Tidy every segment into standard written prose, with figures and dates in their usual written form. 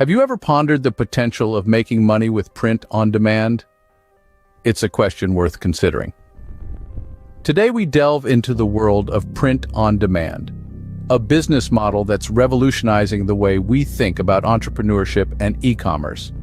Have you ever pondered the potential of making money with print on demand? It's a question worth considering. Today we delve into the world of print on demand, a business model that's revolutionizing the way we think about entrepreneurship and e-commerce.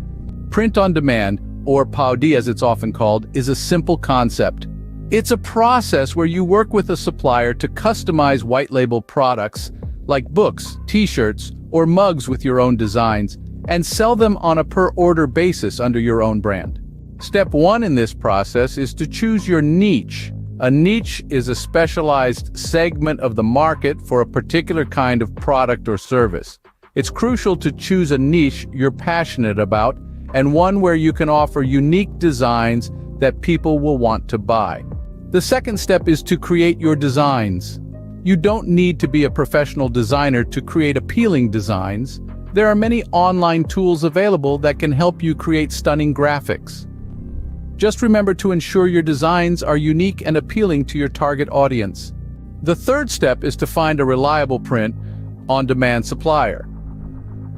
Print on demand, or POD as it's often called, is a simple concept. It's a process where you work with a supplier to customize white-label products like books, t-shirts, or mugs with your own designs and sell them on a per-order basis under your own brand. Step 1 in this process is to choose your niche. A niche is a specialized segment of the market for a particular kind of product or service. It's crucial to choose a niche you're passionate about and one where you can offer unique designs that people will want to buy. The second step is to create your designs. You don't need to be a professional designer to create appealing designs. There are many online tools available that can help you create stunning graphics. Just remember to ensure your designs are unique and appealing to your target audience. The third step is to find a reliable print-on-demand supplier.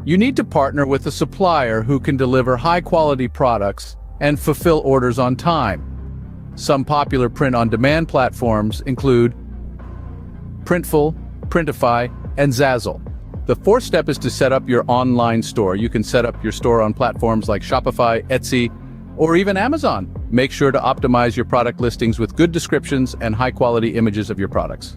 You need to partner with a supplier who can deliver high-quality products and fulfill orders on time. Some popular print-on-demand platforms include Printful, Printify, and Zazzle. The fourth step is to set up your online store. You can set up your store on platforms like Shopify, Etsy, or even Amazon. Make sure to optimize your product listings with good descriptions and high-quality images of your products.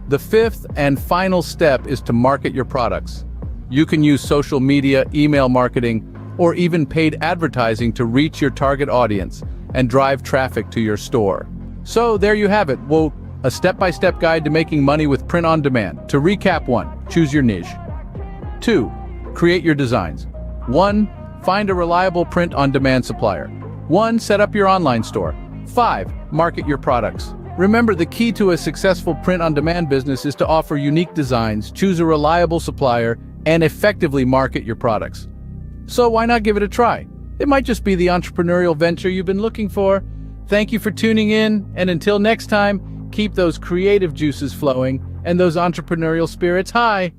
The fifth and final step is to market your products. You can use social media, email marketing, or even paid advertising to reach your target audience and drive traffic to your store. So there you have it. A step-by-step guide to making money with print on demand. To recap: 1. Choose your niche. 2. Create your designs. 1. Find a reliable print-on-demand supplier. 1. Set up your online store. 5. Market your products. Remember, the key to a successful print-on-demand business is to offer unique designs, choose a reliable supplier, and effectively market your products. So why not give it a try? It might just be the entrepreneurial venture you've been looking for. Thank you for tuning in, and until next time, keep those creative juices flowing and those entrepreneurial spirits high.